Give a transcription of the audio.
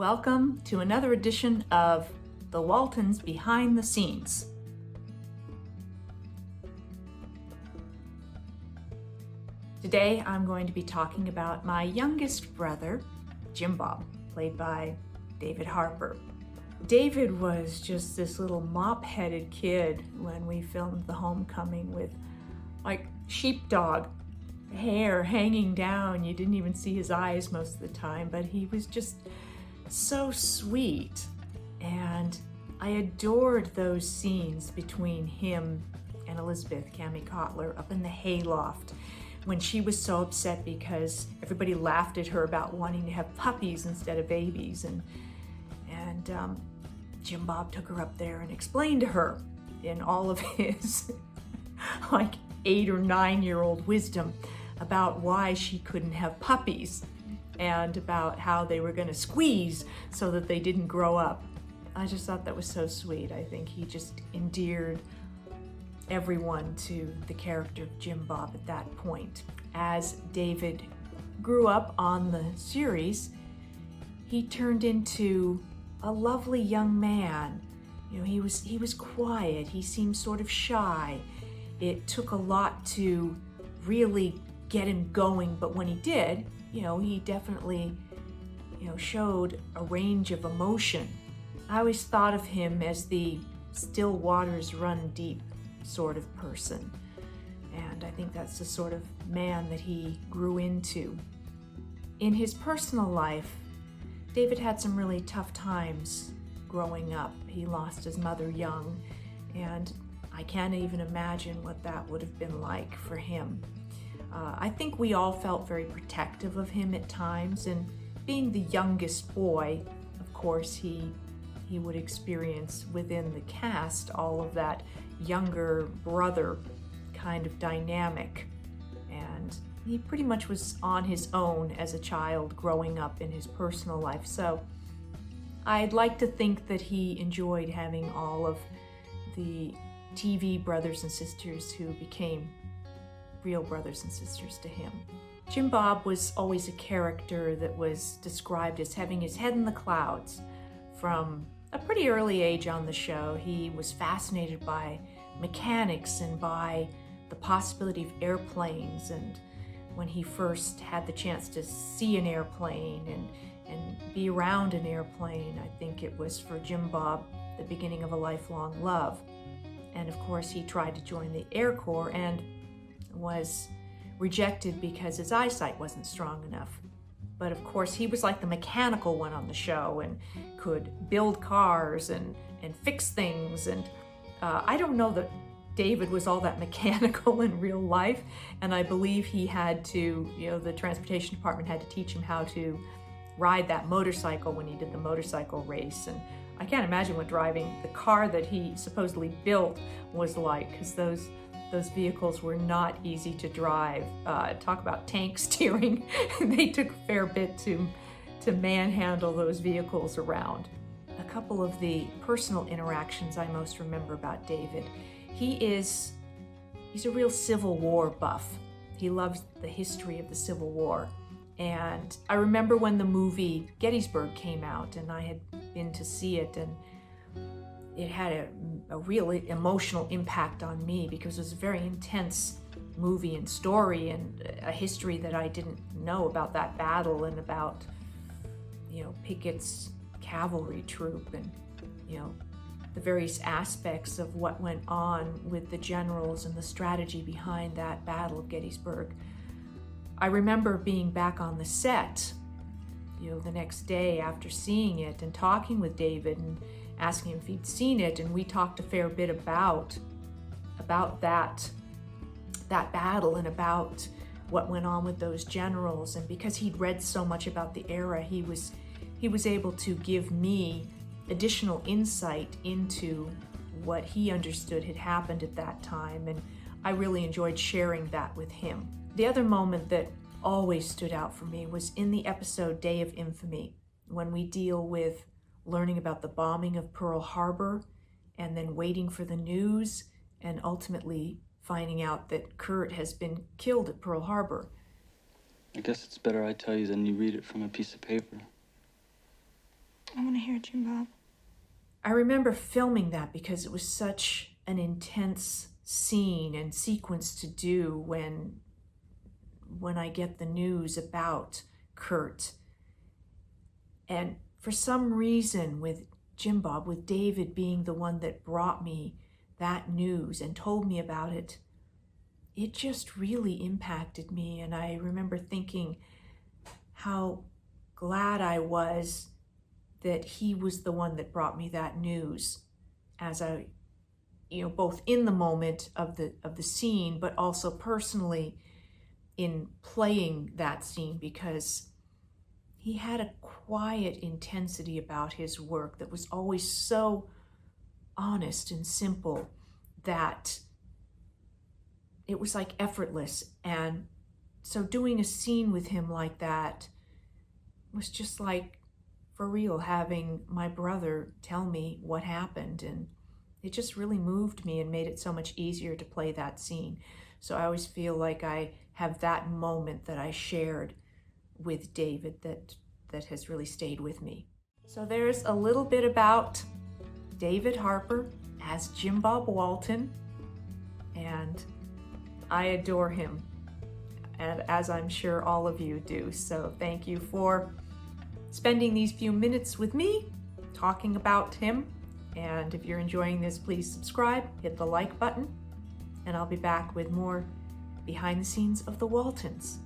Welcome to another edition of the Waltons Behind the Scenes. Today I'm going to be talking about my youngest brother, Jim Bob, played by David Harper. David was just this little mop-headed kid when we filmed The Homecoming with like sheepdog hair hanging down. You didn't even see his eyes most of the time, but he was just so sweet. And I adored those scenes between him and Elizabeth, Cammy Cotler, up in the hayloft when she was so upset because everybody laughed at her about wanting to have puppies instead of babies. And Jim Bob took her up there and explained to her in all of his like 8 or 9-year-old wisdom about why she couldn't have puppies and about how they were going to squeeze so that they didn't grow up. I just thought that was so sweet. I think he just endeared everyone to the character of Jim Bob at that point. As David grew up on the series, he turned into a lovely young man. You know, he was quiet. He seemed sort of shy. It took a lot to really get him going, but when he did, he definitely, showed a range of emotion. I always thought of him as the still waters run deep sort of person. And I think that's the sort of man that he grew into. In his personal life, David had some really tough times growing up. He lost his mother young, and I can't even imagine what that would have been like for him. I think we all felt very protective of him at times, and being the youngest boy, of course, he would experience within the cast all of that younger brother kind of dynamic. And he pretty much was on his own as a child growing up in his personal life. So I'd like to think that he enjoyed having all of the TV brothers and sisters who became real brothers and sisters to him. Jim Bob was always a character that was described as having his head in the clouds. From a pretty early age on the show, he was fascinated by mechanics and by the possibility of airplanes. And when he first had the chance to see an airplane and be around an airplane, I think it was for Jim Bob the beginning of a lifelong love. And of course, he tried to join the Air Corps and was rejected because his eyesight wasn't strong enough. But of course, he was like the mechanical one on the show and could build cars and fix things. And I don't know that David was all that mechanical in real life. And I believe he had to, the transportation department had to teach him how to ride that motorcycle when he did the motorcycle race. And I can't imagine what driving the car that he supposedly built was like, because those vehicles were not easy to drive. Talk about tank steering. They took a fair bit to manhandle those vehicles around. A couple of the personal interactions I most remember about David. He's a real Civil War buff. He loves the history of the Civil War. And I remember when the movie Gettysburg came out, and I had been to see it, and it had a really emotional impact on me because it was a very intense movie and story and a history that I didn't know about that battle and about, Pickett's cavalry troop and, the various aspects of what went on with the generals and the strategy behind that Battle of Gettysburg. I remember being back on the set, the next day after seeing it and talking with David and asking him if he'd seen it, and we talked a fair bit about that battle and about what went on with those generals. And because he'd read so much about the era, he was able to give me additional insight into what he understood had happened at that time, and I really enjoyed sharing that with him. The other moment that always stood out for me was in the episode Day of Infamy, when we deal with learning about the bombing of Pearl Harbor and then waiting for the news and ultimately finding out that Kurt has been killed at Pearl Harbor. I guess it's better I tell you than you read it from a piece of paper. hear it, Jim Bob. I remember filming that because it was such an intense scene and sequence to do when I get the news about Kurt. And for some reason with Jim Bob, with David being the one that brought me that news and told me about it, it just really impacted me. And I remember thinking how glad I was that he was the one that brought me that news, as I, both in the moment of the scene, but also personally in playing that scene, because he had a quiet intensity about his work that was always so honest and simple that it was like effortless. And so doing a scene with him like that was just like, for real, having my brother tell me what happened. And it just really moved me and made it so much easier to play that scene. So I always feel like I have that moment that I shared with David that has really stayed with me. So there's a little bit about David Harper as Jim Bob Walton, and I adore him, and as I'm sure all of you do. So thank you for spending these few minutes with me talking about him. And if you're enjoying this, please subscribe, hit the like button, and I'll be back with more behind the scenes of the Waltons.